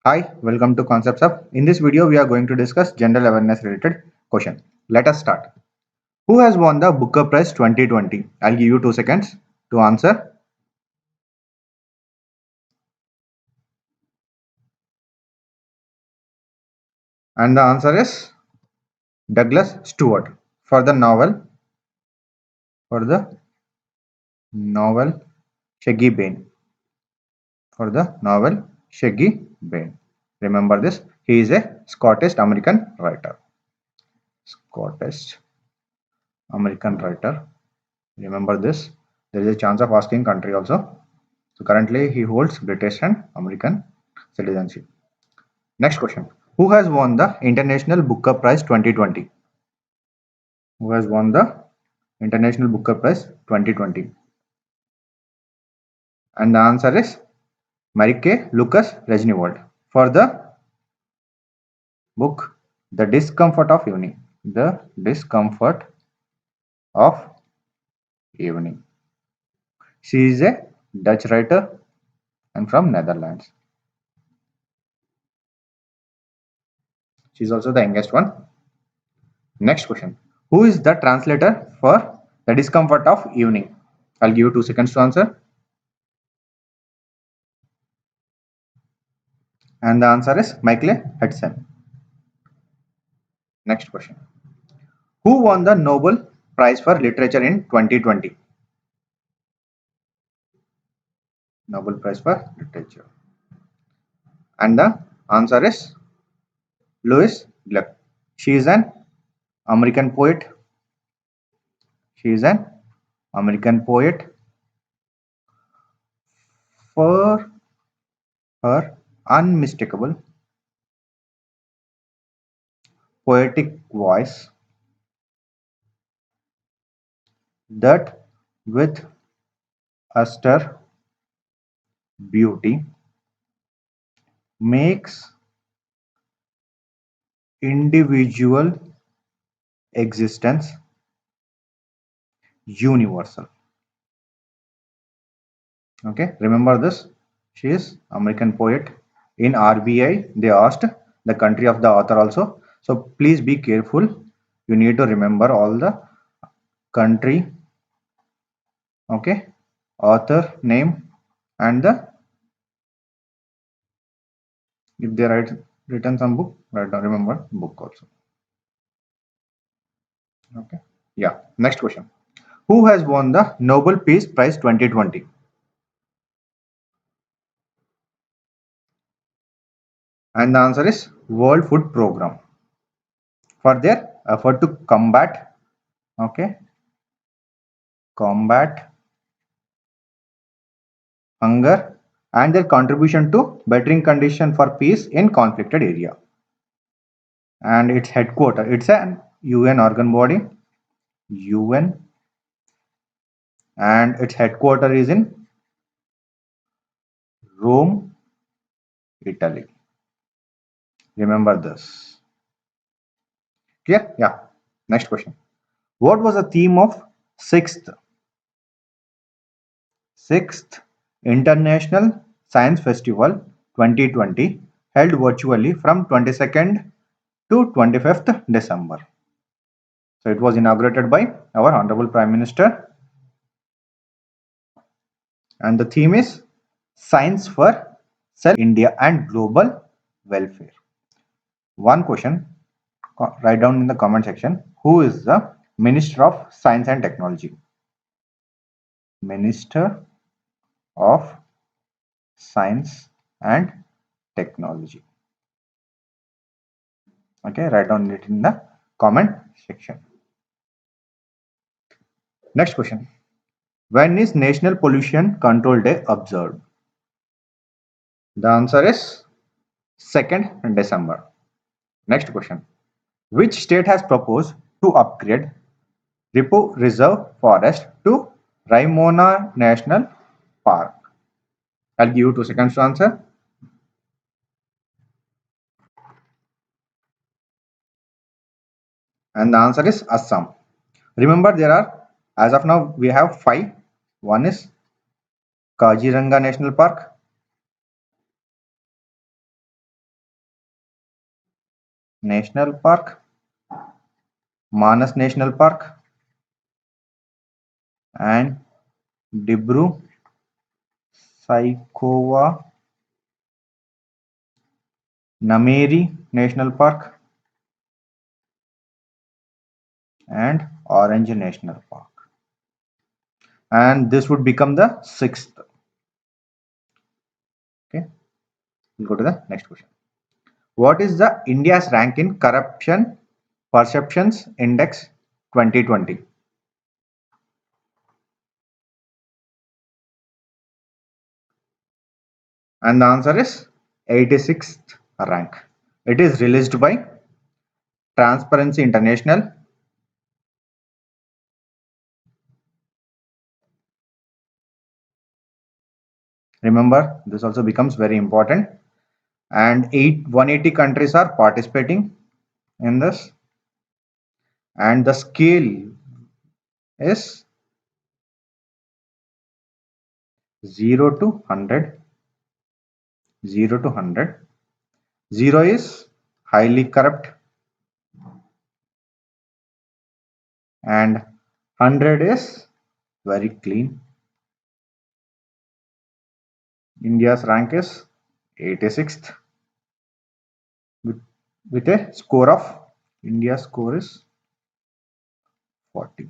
Hi, welcome to Concepts Hub. In this video, we are going to discuss general awareness related question. Let us start. Who has won the Booker Prize 2020? I'll give you 2 seconds to answer. And the answer is Douglas Stewart for the novel Shaggy Bane. For the novel Shaggy Bane. Remember this. He is a Scottish American writer. Scottish American writer. Remember this. There is a chance of asking country also. So currently he holds British and American citizenship. Next question. Who has won the International Booker Prize 2020? Who has won the International Booker Prize 2020? And the answer is Marike Lucas Regnewald for the book The Discomfort of Evening. The Discomfort of Evening. She is a Dutch writer and from Netherlands. She is also the youngest one. Next question. Who is the translator for The Discomfort of Evening? I'll give you 2 seconds to answer. And the answer is Michael Hudson. Next question. Who won the Nobel Prize for Literature in 2020? Nobel Prize for Literature. And the answer is Louise Gluck. She is an American poet. She is an American poet for her unmistakable poetic voice that with austere beauty makes individual existence universal. Okay, remember this. She is American poet. In RBI, they asked the country of the author also. So please be careful. You need to remember all the country, okay, author name, and the if they written some book, write down remember book also. Okay. Yeah. Next question. Who has won the Nobel Peace Prize 2020? And the answer is World Food Program for their effort to okay, combat hunger and their contribution to bettering condition for peace in conflicted area. And its headquarters, it's an UN organ body, UN, and its headquarters is in Rome, Italy. Remember this. Clear? Yeah. Next question. What was the theme of sixth International Science Festival 2020 held virtually from 22nd to 25th December? So it was inaugurated by our Honorable Prime Minister, and the theme is Science for Self, India and Global Welfare. One question, write down in the comment section. Who is the Minister of Science and Technology? Minister of Science and Technology. Okay, write down it in the comment section. Next question. When is National Pollution Control Day observed? The answer is 2nd December. Next question. Which state has proposed to upgrade Ripu Reserve Forest to Raimona National Park? I'll give you 2 seconds to answer. And the answer is Assam. Remember, there are, as of now, we have 5. One is Kaziranga National Park, National Park, Manas National Park, and Dibru Saikhowa Nameri National Park, and Orange National Park. And this would become the sixth. Okay, we'll go to the next question. What is the India's rank in Corruption Perceptions Index 2020? And the answer is 86th rank. It is released by Transparency International. Remember, this also becomes very important. And 180 countries are participating in this. And the scale is 0 to 100. 0 to 100. 0 is highly corrupt. And 100 is very clean. India's rank is 86th with a score of India's score is 40.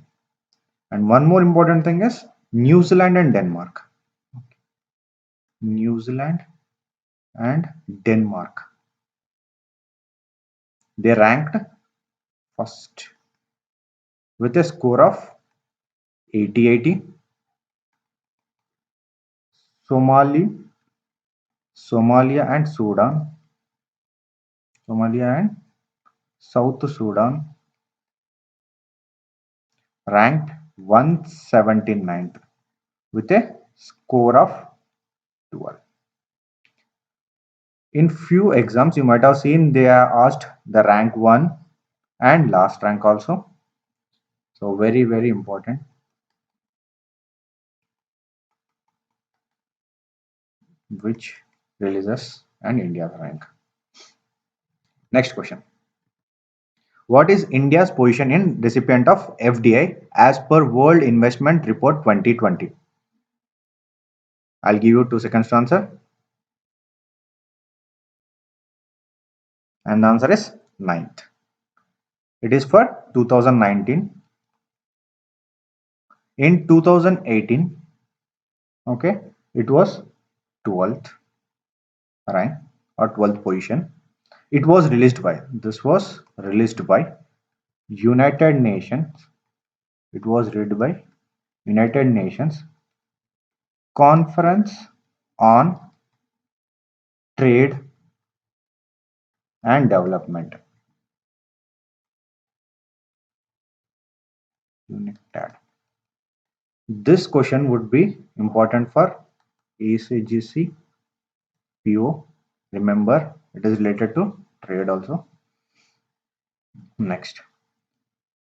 And one more important thing is New Zealand and Denmark. New Zealand and Denmark. They ranked first with a score of 80-80. Somalia and Sudan. Somalia and South Sudan ranked 179th with a score of 12. In few exams, you might have seen they are asked the rank 1 and last rank also. So very, very important. Which releases an India's rank. Next question. What is India's position in recipient of FDI as per World Investment Report 2020? I'll give you 2 seconds to answer. And the answer is 9th. It is for 2019. In 2018, okay, it was 12th rank or 12th position. It was released by, this was released by United Nations. It was read by United Nations Conference on Trade and Development. UNCTAD. This question would be important for ACGC PO. Remember, it is related to trade also. Next,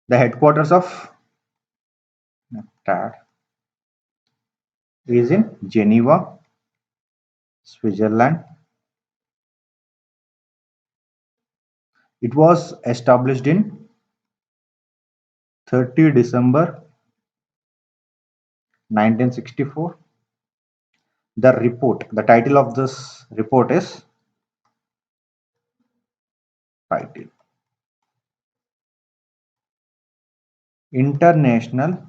the headquarters of UNCTAD is in Geneva, Switzerland. It was established in 30 December 1964. The report, the title of this report is title International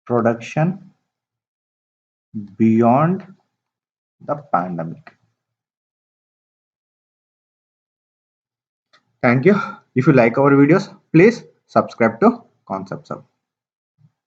Production Beyond the Pandemic. Thank you. If you like our videos, please subscribe to Concepts Hub.